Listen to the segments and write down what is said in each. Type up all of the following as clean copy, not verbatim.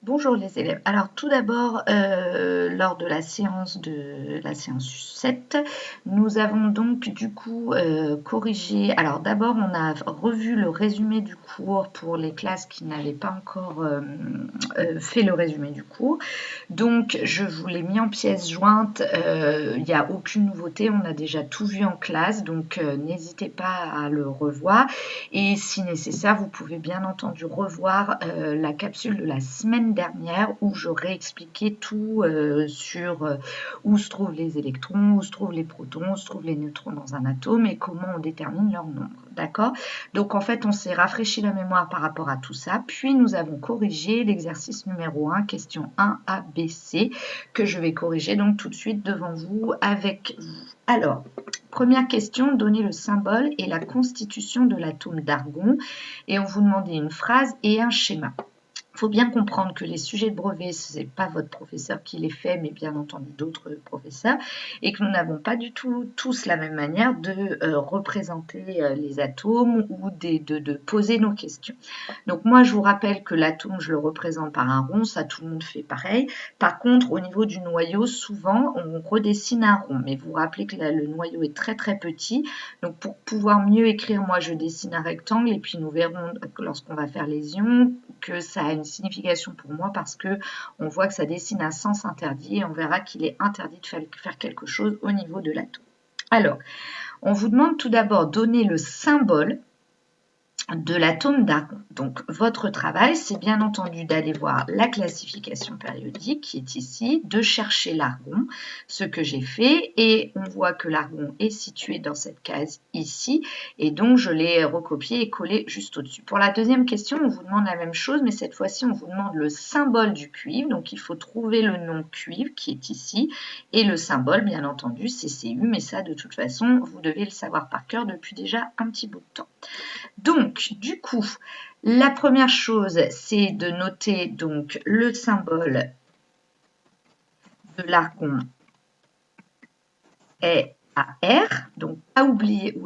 Bonjour les élèves. Alors tout d'abord, lors de la séance 7, nous avons donc du coup corrigé. Alors d'abord, on a revu le résumé du cours pour les classes qui n'avaient pas encore fait le résumé du cours. Donc je vous l'ai mis en pièces jointes. Il n'y a aucune nouveauté. On a déjà tout vu en classe, donc n'hésitez pas à le revoir. Et si nécessaire, vous pouvez bien entendu revoir la capsule de la semaine dernière où j'aurais expliqué tout sur où se trouvent les électrons, où se trouvent les protons, où se trouvent les neutrons dans un atome et comment on détermine leur nombre. D'accord? Donc en fait, on s'est rafraîchi la mémoire par rapport à tout ça. Puis nous avons corrigé l'exercice numéro 1, question 1 A, B, C, que je vais corriger donc tout de suite devant vous avec vous. Alors, première question, donnez le symbole et la constitution de l'atome d'argon et on vous demandait une phrase et un schéma. Il faut bien comprendre que les sujets de brevet, ce n'est pas votre professeur qui les fait, mais bien entendu d'autres professeurs, et que nous n'avons pas du tout tous la même manière de représenter les atomes ou de poser nos questions. Donc moi, je vous rappelle que l'atome, je le représente par un rond, ça tout le monde fait pareil. Par contre, au niveau du noyau, souvent, on redessine un rond, mais vous vous rappelez que le noyau est très très petit, donc pour pouvoir mieux écrire, moi je dessine un rectangle, et puis nous verrons lorsqu'on va faire les ions que ça a une signification pour moi parce que on voit que ça dessine un sens interdit et on verra qu'il est interdit de faire quelque chose au niveau de l'atome. Alors, on vous demande tout d'abord de donner le symbole de l'atome d'argon. Donc votre travail, c'est bien entendu d'aller voir la classification périodique qui est ici, de chercher l'argon, ce que j'ai fait, et on voit que l'argon est situé dans cette case ici, et donc je l'ai recopié et collé juste au-dessus. Pour la deuxième question, on vous demande la même chose, mais cette fois-ci, on vous demande le symbole du cuivre, donc il faut trouver le nom cuivre qui est ici, et le symbole, bien entendu, c'est Cu, mais ça, de toute façon, vous devez le savoir par cœur depuis déjà un petit bout de temps. Donc, du coup, la première chose, c'est de noter donc le symbole de l'argon est AR, donc pas oublier,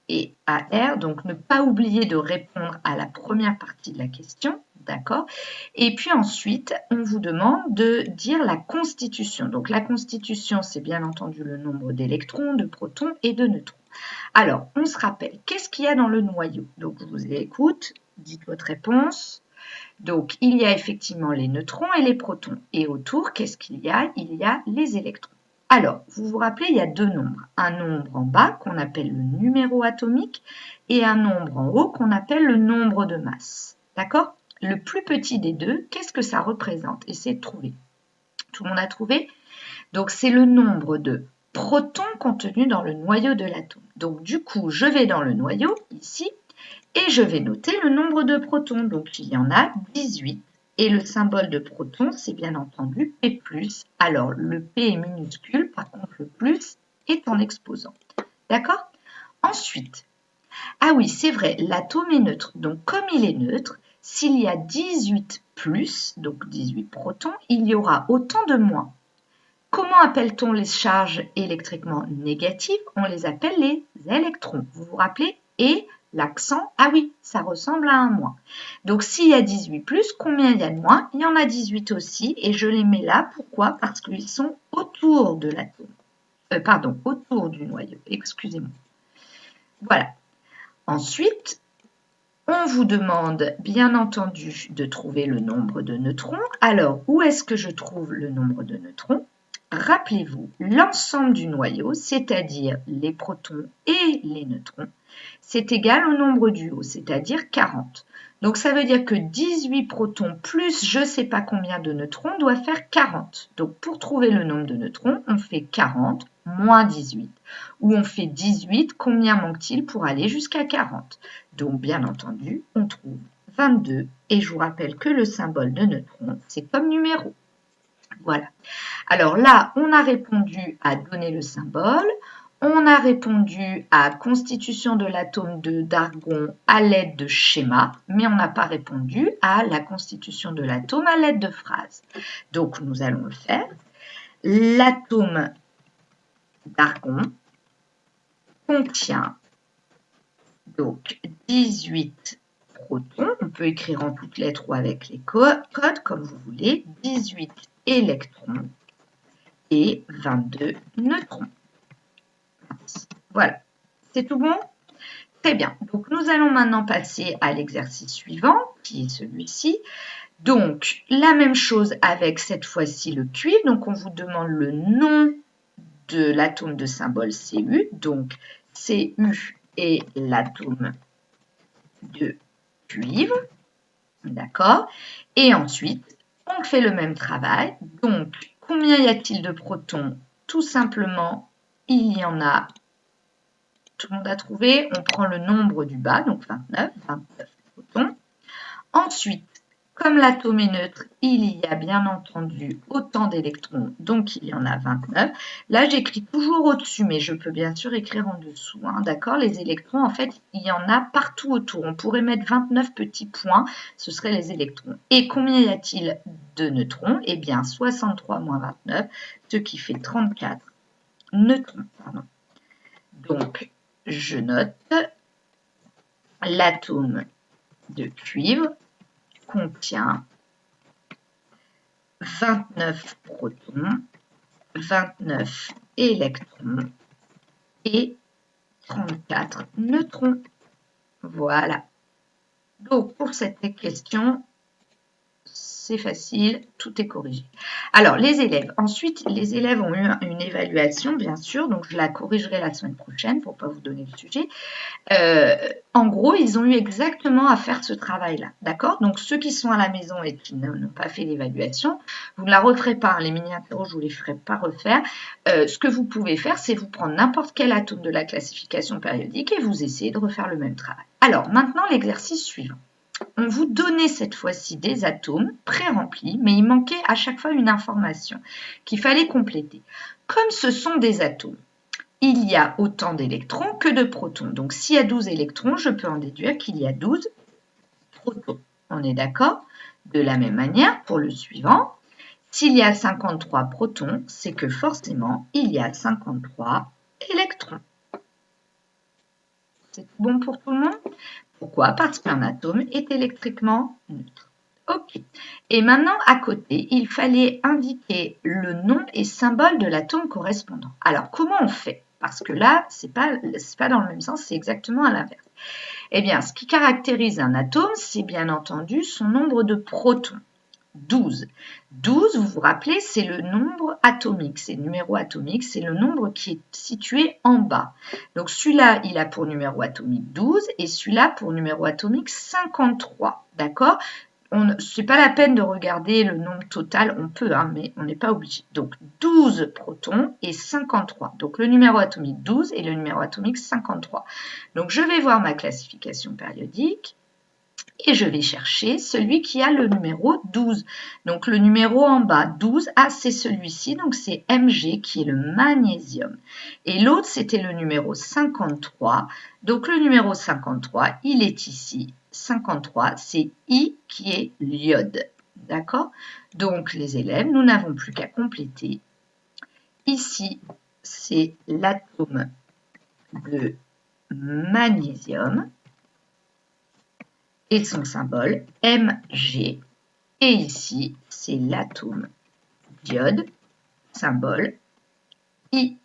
et AR, donc ne pas oublier de répondre à la première partie de la question, d'accord? Et puis ensuite, on vous demande de dire la constitution. Donc la constitution, c'est bien entendu le nombre d'électrons, de protons et de neutrons. Alors, on se rappelle, qu'est-ce qu'il y a dans le noyau? Donc, je vous écoute, dites votre réponse. Donc, il y a effectivement les neutrons et les protons. Et autour, qu'est-ce qu'il y a? Il y a les électrons. Alors, vous vous rappelez, il y a deux nombres. Un nombre en bas qu'on appelle le numéro atomique et un nombre en haut qu'on appelle le nombre de masse. D'accord? Le plus petit des deux, qu'est-ce que ça représente? Essayez de trouver. Tout le monde a trouvé? Donc, c'est le nombre de protons contenus dans le noyau de l'atome. Donc, du coup, je vais dans le noyau, ici, et je vais noter le nombre de protons. Donc, il y en a 18. Et le symbole de proton, c'est bien entendu P+. Alors, le P est minuscule, par contre, le plus est en exposant. D'accord? Ensuite, ah oui, c'est vrai, l'atome est neutre. Donc, comme il est neutre, s'il y a 18 plus, donc 18 protons, il y aura autant de moins. Comment appelle-t-on les charges électriquement négatives? On les appelle les électrons. Vous vous rappelez? Et l'accent, ah oui, ça ressemble à un moins. Donc s'il y a 18 plus, combien il y a de moins? Il y en a 18 aussi et je les mets là. Pourquoi? Parce qu'ils sont autour de l'atome. Autour du noyau. Excusez-moi. Voilà. Ensuite, on vous demande bien entendu de trouver le nombre de neutrons. Alors, où est-ce que je trouve le nombre de neutrons? Rappelez-vous, l'ensemble du noyau, c'est-à-dire les protons et les neutrons, c'est égal au nombre du haut, c'est-à-dire 40. Donc ça veut dire que 18 protons plus je ne sais pas combien de neutrons doit faire 40. Donc pour trouver le nombre de neutrons, on fait 40 moins 18. Ou on fait 18, combien manque-t-il pour aller jusqu'à 40? Donc bien entendu, on trouve 22. Et je vous rappelle que le symbole de neutron, c'est comme numéro. Voilà. Alors là, on a répondu à donner le symbole. On a répondu à constitution de l'atome d'argon à l'aide de schéma, mais on n'a pas répondu à la constitution de l'atome à l'aide de phrases. Donc, nous allons le faire. L'atome d'argon contient donc 18 protons. On peut écrire en toutes lettres ou avec les codes, comme vous voulez. 18 électrons et 22 neutrons. Voilà, c'est tout bon? Très bien. Donc, nous allons maintenant passer à l'exercice suivant, qui est celui-ci. Donc, la même chose avec cette fois-ci le cuivre. Donc, on vous demande le nom de l'atome de symbole Cu. Donc, Cu est l'atome de cuivre. D'accord? Et ensuite, on fait le même travail. Donc, combien y a-t-il de protons? Tout simplement, il y en a. Tout le monde a trouvé. On prend le nombre du bas, donc 29 protons. Ensuite, comme l'atome est neutre, il y a bien entendu autant d'électrons, donc il y en a 29. Là, j'écris toujours au-dessus, mais je peux bien sûr écrire en dessous. Hein, d'accord? Les électrons, en fait, il y en a partout autour. On pourrait mettre 29 petits points, ce seraient les électrons. Et combien y a-t-il de neutrons? Eh bien, 63 moins 29, ce qui fait 34 neutrons. Pardon. Donc, je note l'atome de cuivre contient 29 protons, 29 électrons et 34 neutrons. Voilà. Donc, pour cette question, c'est facile, tout est corrigé. Alors, les élèves. Ensuite, les élèves ont eu une évaluation, bien sûr, donc je la corrigerai la semaine prochaine pour ne pas vous donner le sujet. En gros, ils ont eu exactement à faire ce travail-là, d'accord? Donc, ceux qui sont à la maison et qui n'ont pas fait l'évaluation, vous ne la referez pas, hein, les mini-interros, je ne vous les ferai pas refaire. Ce que vous pouvez faire, c'est vous prendre n'importe quel atome de la classification périodique et vous essayez de refaire le même travail. Alors, maintenant, l'exercice suivant. On vous donnait cette fois-ci des atomes pré-remplis, mais il manquait à chaque fois une information qu'il fallait compléter. Comme ce sont des atomes, il y a autant d'électrons que de protons. Donc, s'il y a 12 électrons, je peux en déduire qu'il y a 12 protons. On est d'accord? De la même manière, pour le suivant, s'il y a 53 protons, c'est que forcément, il y a 53 électrons. C'est bon pour tout le monde? Pourquoi? Parce qu'un atome est électriquement neutre. Ok. Et maintenant, à côté, il fallait indiquer le nom et symbole de l'atome correspondant. Alors, comment on fait? Parce que là, c'est pas dans le même sens, c'est exactement à l'inverse. Eh bien, ce qui caractérise un atome, c'est bien entendu son nombre de protons. 12. 12, vous vous rappelez, c'est le nombre atomique, c'est le numéro atomique, c'est le nombre qui est situé en bas. Donc celui-là, il a pour numéro atomique 12 et celui-là pour numéro atomique 53. D'accord? Ce n'est pas la peine de regarder le nombre total, on peut, hein, mais on n'est pas obligé. Donc 12 protons et 53. Donc le numéro atomique 12 et le numéro atomique 53. Donc je vais voir ma classification périodique. Et je vais chercher celui qui a le numéro 12. Donc, le numéro en bas, 12, ah, c'est celui-ci. Donc, c'est Mg qui est le magnésium. Et l'autre, c'était le numéro 53. Donc, le numéro 53, il est ici. 53, c'est I qui est l'iode. D'accord? Donc, les élèves, nous n'avons plus qu'à compléter. Ici, c'est l'atome de magnésium. Et son symbole Mg. Et ici, c'est l'atome d'iode, symbole I.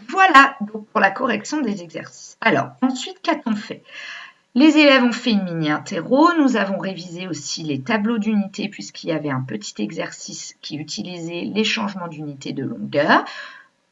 Voilà donc pour la correction des exercices. Alors, ensuite, qu'a-t-on fait? Les élèves ont fait une mini-interro. Nous avons révisé aussi les tableaux d'unité puisqu'il y avait un petit exercice qui utilisait les changements d'unité de longueur.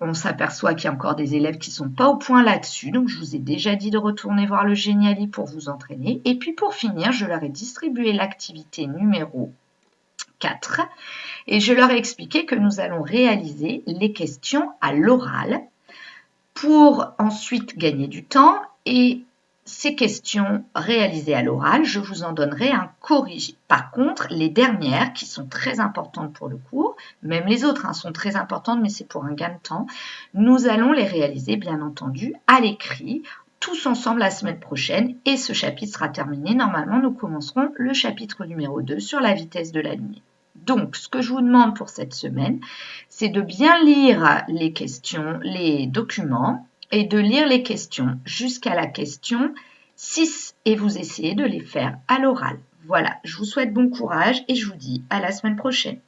On s'aperçoit qu'il y a encore des élèves qui ne sont pas au point là-dessus. Donc, je vous ai déjà dit de retourner voir le Geniali pour vous entraîner. Et puis, pour finir, je leur ai distribué l'activité numéro 4. Et je leur ai expliqué que nous allons réaliser les questions à l'oral pour ensuite gagner du temps. Et ces questions réalisées à l'oral, je vous en donnerai un corrigé. Par contre, les dernières, qui sont très importantes pour le cours, même les autres sont très importantes, mais c'est pour un gain de temps, nous allons les réaliser, bien entendu, à l'écrit, tous ensemble la semaine prochaine, et ce chapitre sera terminé. Normalement, nous commencerons le chapitre numéro 2 sur la vitesse de la lumière. Donc, ce que je vous demande pour cette semaine, c'est de bien lire les questions, les documents, et de lire les questions jusqu'à la question 6 et vous essayez de les faire à l'oral. Voilà, je vous souhaite bon courage et je vous dis à la semaine prochaine.